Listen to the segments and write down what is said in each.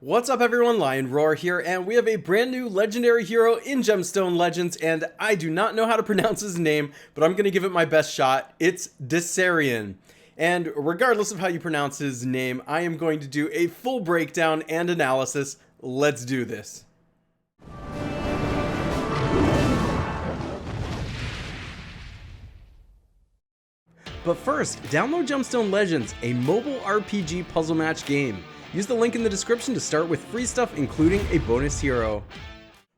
What's up everyone, Lion Roar here, and we have a brand new legendary hero in Gemstone Legends, and I do not know how to pronounce his name, but I'm going to give it my best shot. It's DSYRAEEN. And regardless of how you pronounce his name, I am going to do a full breakdown and analysis. Let's do this. But first, download Gemstone Legends, a mobile RPG puzzle match game. Use the link in the description to start with free stuff, including a bonus hero.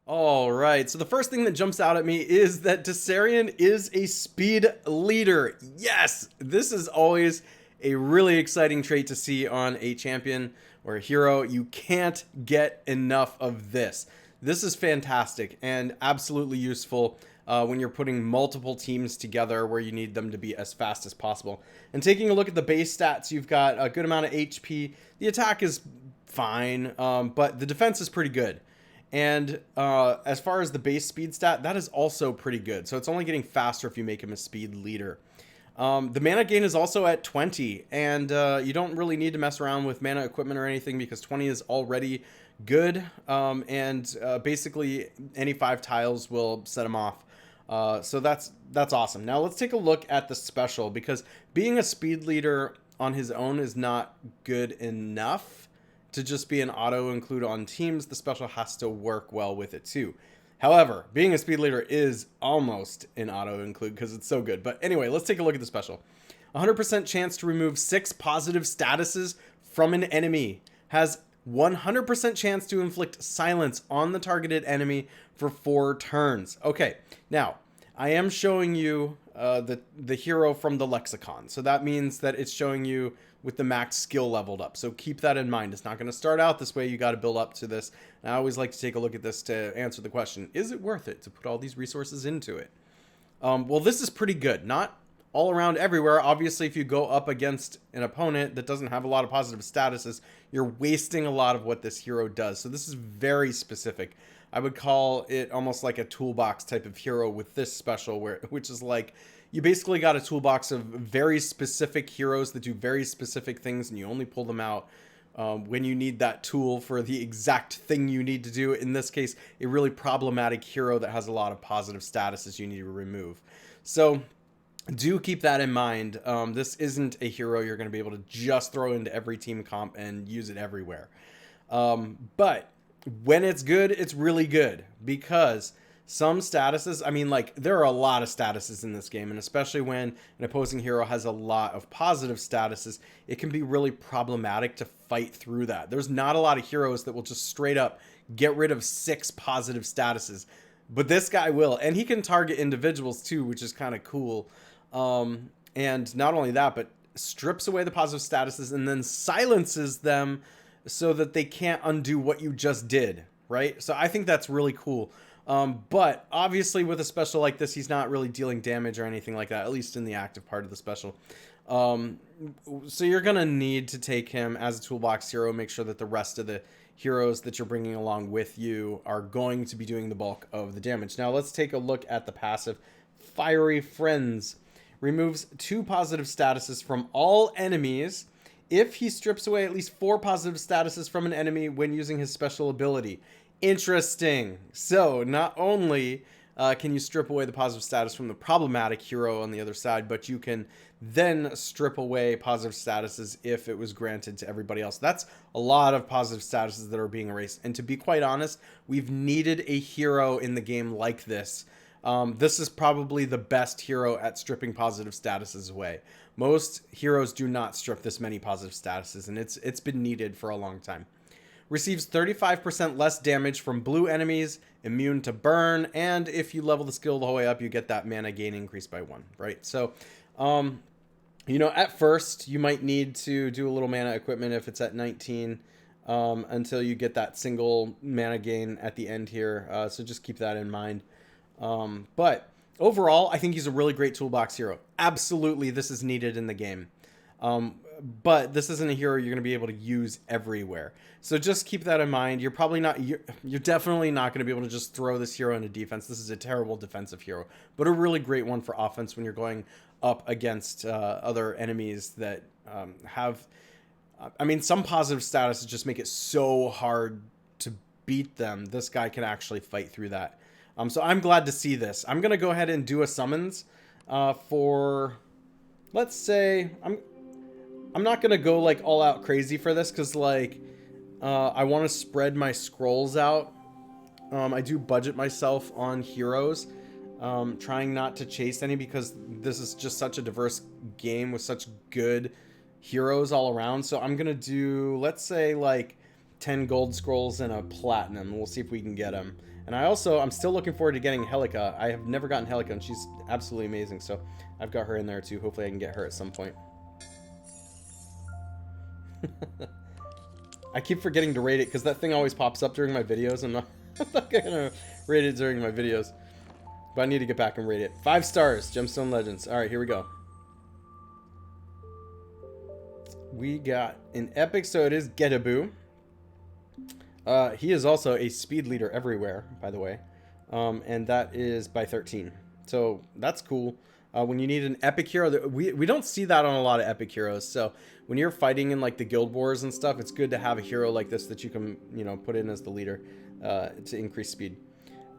Alright, so the first thing that jumps out at me is that DSYRAEEN is a speed leader. Yes! This is always a really exciting trait to see on a champion or a hero. You can't get enough of this. This is fantastic and absolutely useful when you're putting multiple teams together where you need them to be as fast as possible. And taking a look at the base stats, you've got a good amount of HP. The attack is fine, but the defense is pretty good. And as far as the base speed stat, that is also pretty good. So it's only getting faster if you make him a speed leader. The mana gain is also at 20, and you don't really need to mess around with mana equipment or anything because 20 is already good. Basically any 5 tiles will set him off. So that's awesome. Now let's take a look at the special, because being a speed leader on his own is not good enough to just be an auto include on teams. The special has to work well with it too. However, being a speed leader is almost an auto include because it's so good. But anyway, let's take a look at the special. 100% chance to remove 6 positive statuses from an enemy. Has 100% chance to inflict silence on the targeted enemy for 4 turns. Okay, now I am showing you the hero from the lexicon. So that means that it's showing you with the max skill leveled up. So keep that in mind. It's not going to start out this way. You got to build up to this. And I always like to take a look at this to answer the question, is it worth it to put all these resources into it? Well, this is pretty good. Not all around everywhere. Obviously, if you go up against an opponent that doesn't have a lot of positive statuses, you're wasting a lot of what this hero does. So this is very specific. I would call it almost like a toolbox type of hero with this special, which is like you basically got a toolbox of very specific heroes that do very specific things, and you only pull them out when you need that tool for the exact thing you need to do. In this case, a really problematic hero that has a lot of positive statuses you need to remove. So do keep that in mind. This isn't a hero you're going to be able to just throw into every team comp and use it everywhere. But when it's good, it's really good, because some statuses, I mean, like, there are a lot of statuses in this game, and especially when an opposing hero has a lot of positive statuses, it can be really problematic to fight through that. There's not a lot of heroes that will just straight up get rid of 6 positive statuses, but this guy will, and he can target individuals too, which is kind of cool. And not only that, but strips away the positive statuses and then silences them so that they can't undo what you just did, right? So I think that's really cool. But obviously with a special like this, he's not really dealing damage or anything like that, at least in the active part of the special. So you're going to need to take him as a toolbox hero, make sure that the rest of the heroes that you're bringing along with you are going to be doing the bulk of the damage. Now let's take a look at the passive. Fiery Friends removes 2 positive statuses from all enemies if he strips away at least 4 positive statuses from an enemy when using his special ability. Interesting. So not only can you strip away the positive status from the problematic hero on the other side, but you can then strip away positive statuses if it was granted to everybody else. That's a lot of positive statuses that are being erased. And to be quite honest, we've needed a hero in the game like this. This is probably the best hero at stripping positive statuses away. Most heroes do not strip this many positive statuses, and it's been needed for a long time. Receives 35% less damage from blue enemies, immune to burn, and if you level the skill the whole way up, you get that mana gain increase by 1, right? So, you know, at first, you might need to do a little mana equipment if it's at 19, until you get that single mana gain at the end here, so just keep that in mind. But overall, I think he's a really great toolbox hero. Absolutely, this is needed in the game. But this isn't a hero you're going to be able to use everywhere. So just keep that in mind. You're probably not, you're definitely not going to be able to just throw this hero into defense. This is a terrible defensive hero, but a really great one for offense when you're going up against other enemies that have I mean, some positive statuses just make it so hard to beat them. This guy can actually fight through that. So I'm glad to see this. I'm going to go ahead and do a summons for, let's say, I'm not going to go like all out crazy for this because like I want to spread my scrolls out. I do budget myself on heroes, trying not to chase any because this is just such a diverse game with such good heroes all around. So I'm gonna do, let's say, like 10 gold scrolls and a platinum. We'll see if we can get them. And I'm still looking forward to getting Helica. I have never gotten Helica, and she's absolutely amazing. So I've got her in there too. Hopefully I can get her at some point. I keep forgetting to rate it because that thing always pops up during my videos. I'm not gonna rate it during my videos, but I need to get back and rate it. 5 stars, Gemstone Legends. All right, here we go. We got an epic, so it is Getaboo. He is also a speed leader everywhere, by the way, and that is by 13. So that's cool. When you need an epic hero, we don't see that on a lot of epic heroes. So when you're fighting in like the guild wars and stuff, it's good to have a hero like this that you can, you know, put in as the leader to increase speed.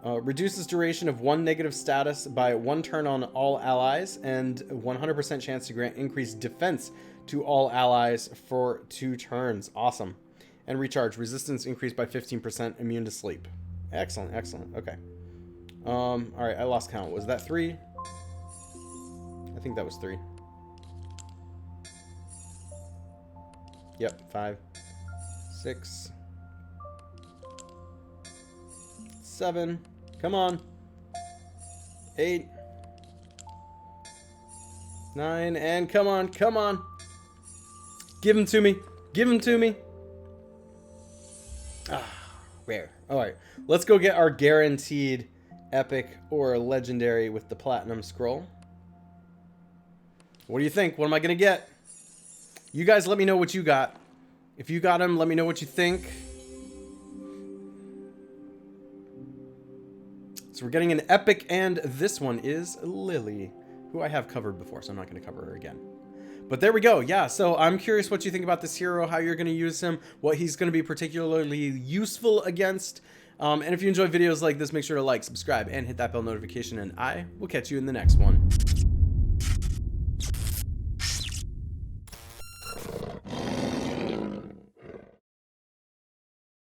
Reduces duration of 1 negative status by 1 turn on all allies, and 100% chance to grant increased defense to all allies for 2 turns. Awesome. And recharge. Resistance increased by 15%. Immune to sleep. Excellent, excellent. Okay. All right, I lost count. Was that 3? I think that was 3. Yep, 5, 6, 7. Come on. 8, 9, and come on, come on. Give him to me. Give him to me. Ah, rare. All right, let's go get our guaranteed epic or legendary with the platinum scroll. What do you think? What am I gonna get? You guys let me know what you got. If you got him, let me know what you think. So we're getting an epic, and this one is Lily, who I have covered before, so I'm not going to cover her again. But there we go. Yeah, so I'm curious what you think about this hero, how you're going to use him, what he's going to be particularly useful against. And if you enjoy videos like this, make sure to like, subscribe, and hit that bell notification, and I will catch you in the next one.